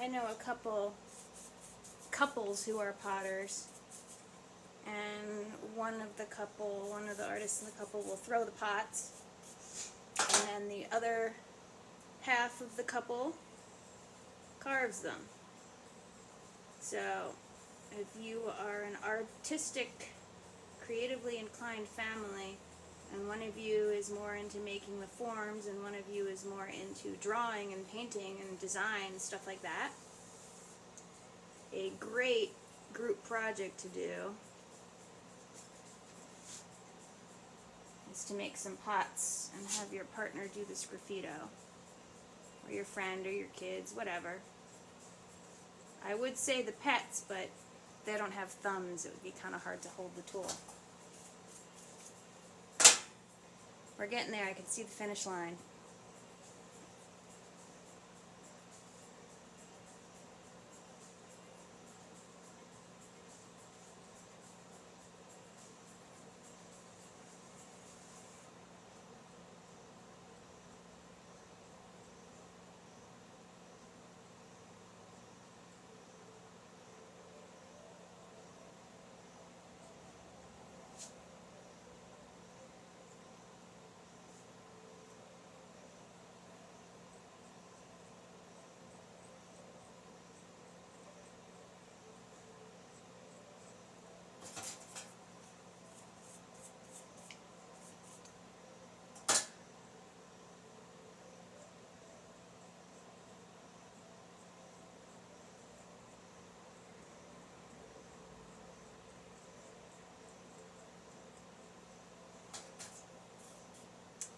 I know a couples who are potters, and one of the artists in the couple will throw the pots, and then the other half of the couple carves them. So if you are an artistic, creatively inclined family, and one of you is more into making the forms and one of you is more into drawing and painting and design and stuff like that, a great group project to do is to make some pots and have your partner do the sgraffito, or your friend or your kids, whatever. I would say the pets, but they don't have thumbs. It would be kind of hard to hold the tool. We're getting there. I can see the finish line.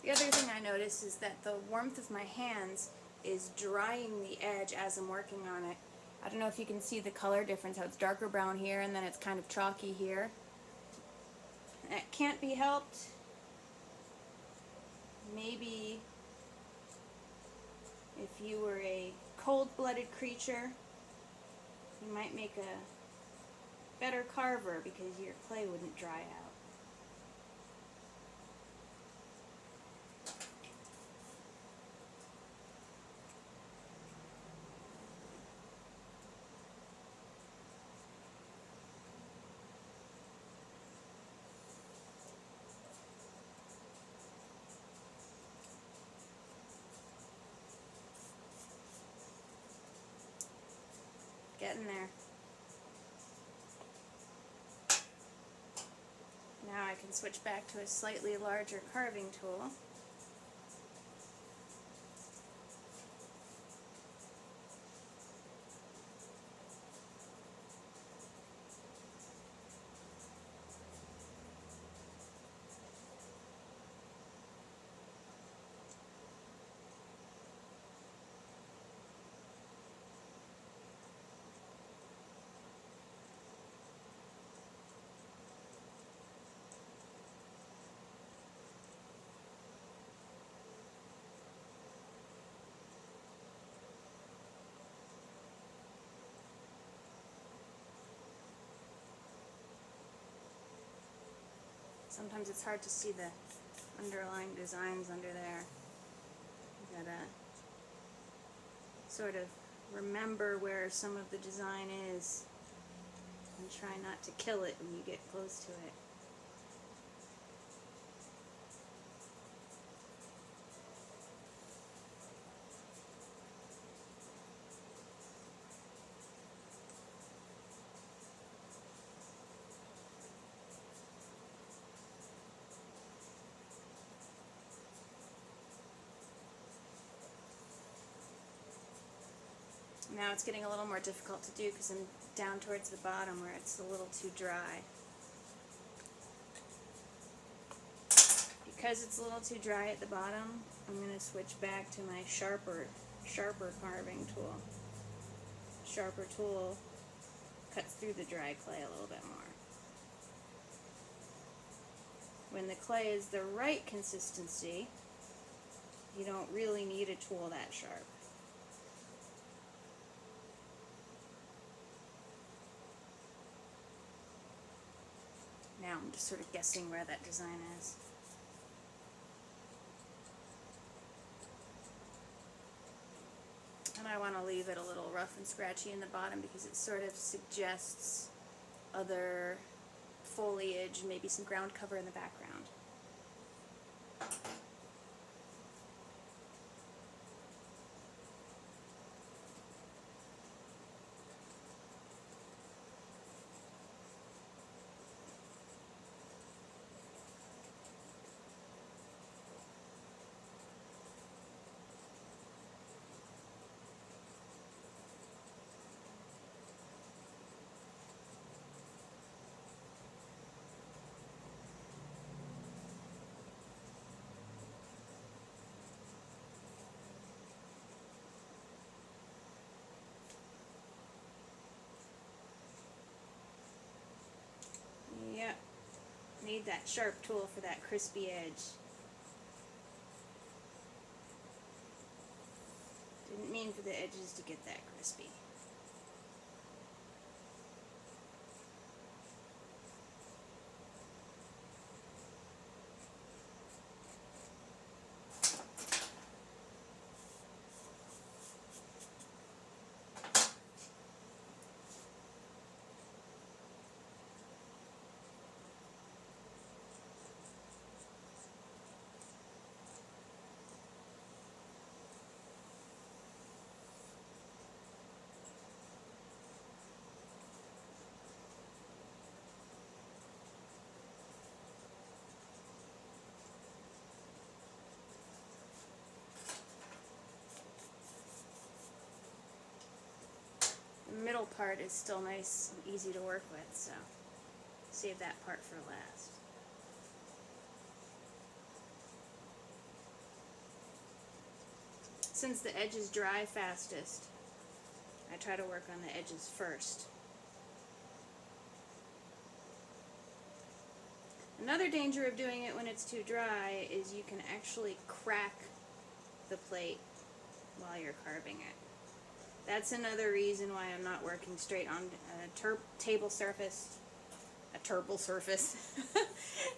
The other thing I notice is that the warmth of my hands is drying the edge as I'm working on it. I don't know if you can see the color difference, how it's darker brown here and then it's kind of chalky here. That can't be helped. Maybe if you were a cold-blooded creature, you might make a better carver because your clay wouldn't dry out. Getting there. Now I can switch back to a slightly larger carving tool. Sometimes it's hard to see the underlying designs under there. You gotta sort of remember where some of the design is and try not to kill it when you get close to it. Now it's getting a little more difficult to do because I'm down towards the bottom where it's a little too dry. Because it's a little too dry at the bottom, I'm going to switch back to my sharper carving tool. Sharper tool cuts through the dry clay a little bit more. When the clay is the right consistency, you don't really need a tool that sharp. Now I'm just sort of guessing where that design is. And I want to leave leave it a little rough and scratchy in the bottom because it sort of suggests other foliage, maybe some ground cover in the background. Yep, need that sharp tool for that crispy edge. Didn't mean for the edges to get that crispy. The middle part is still nice and easy to work with, so save that part for last. Since the edges dry fastest, I try to work on the edges first. Another danger of doing it when it's too dry is you can actually crack the plate while you're carving it. That's another reason why I'm not working straight on a table surface. A turble surface.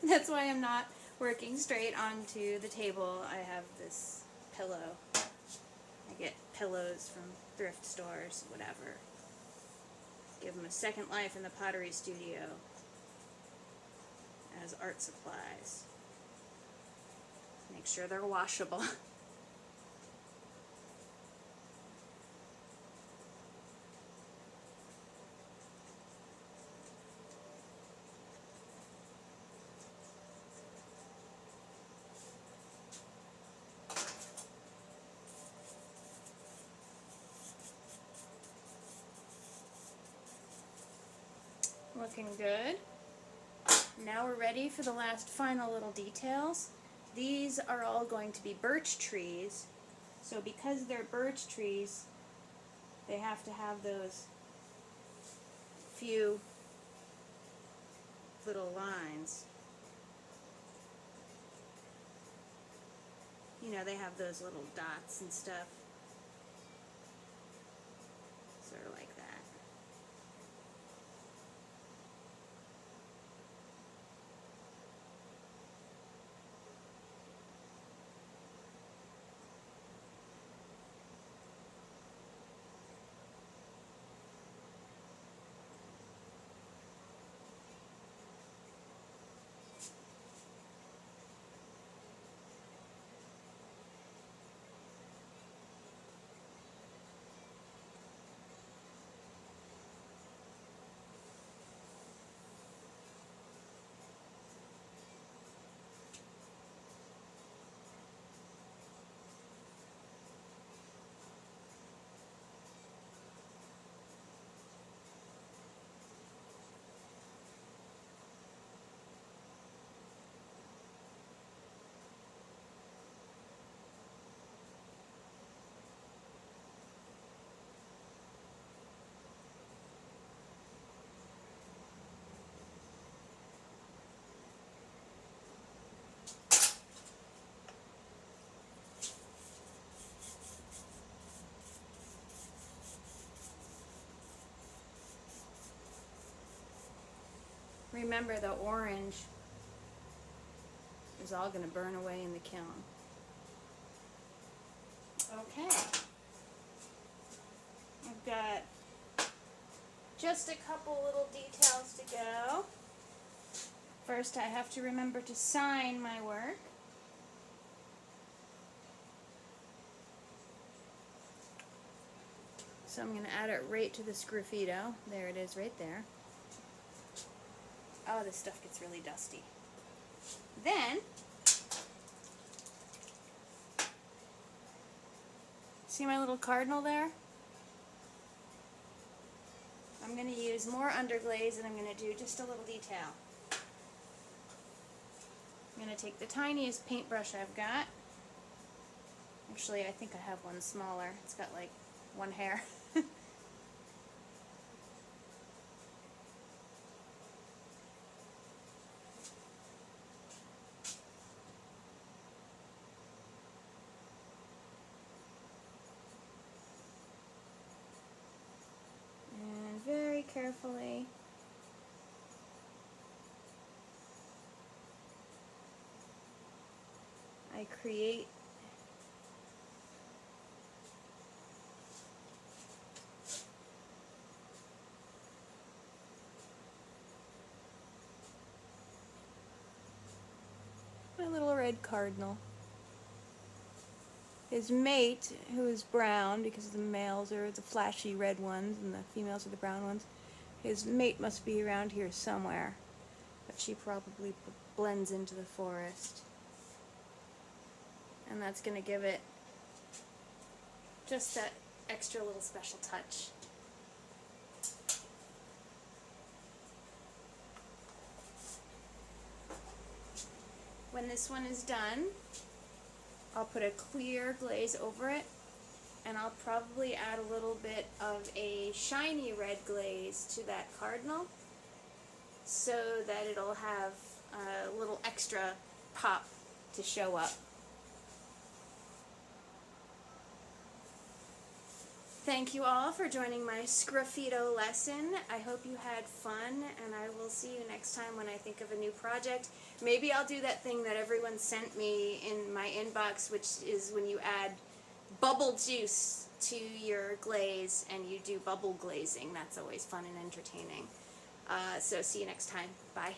That's why I'm not working straight onto the table. I have this pillow. I get pillows from thrift stores, whatever. Give them a second life in the pottery studio as art supplies. Make sure they're washable. Looking good. Now we're ready for the last final little details. These are all going to be birch trees. So because they're birch trees, they have to have those few little lines. You know, they have those little dots and stuff. Sort of like that. Remember, the orange is all going to burn away in the kiln. Okay. got just a couple little details to go. First, I have to remember to sign my work. So I'm going to add it right to this graffito. There it is right there. Oh, this stuff gets really dusty. Then, see my little cardinal there? I'm going to use more underglaze and I'm going to do just a little detail. I'm going to take the tiniest paintbrush I've got. Actually, I think I have one smaller. It's got like one hair. And very carefully I create my little red cardinal. His mate, who is brown, because the males are the flashy red ones and the females are the brown ones, his mate must be around here somewhere, but she probably blends into the forest. And that's going to give it just that extra little special touch. When this one is done, I'll put a clear glaze over it, and I'll probably add a little bit of a shiny red glaze to that cardinal so that it'll have a little extra pop to show up. Thank you all for joining my Sgraffito lesson. I hope you had fun, and I will see you next time when I think of a new project. Maybe I'll do that thing that everyone sent me in my inbox, which is when you add bubble juice to your glaze and you do bubble glazing. That's always fun and entertaining. So see you next time. Bye.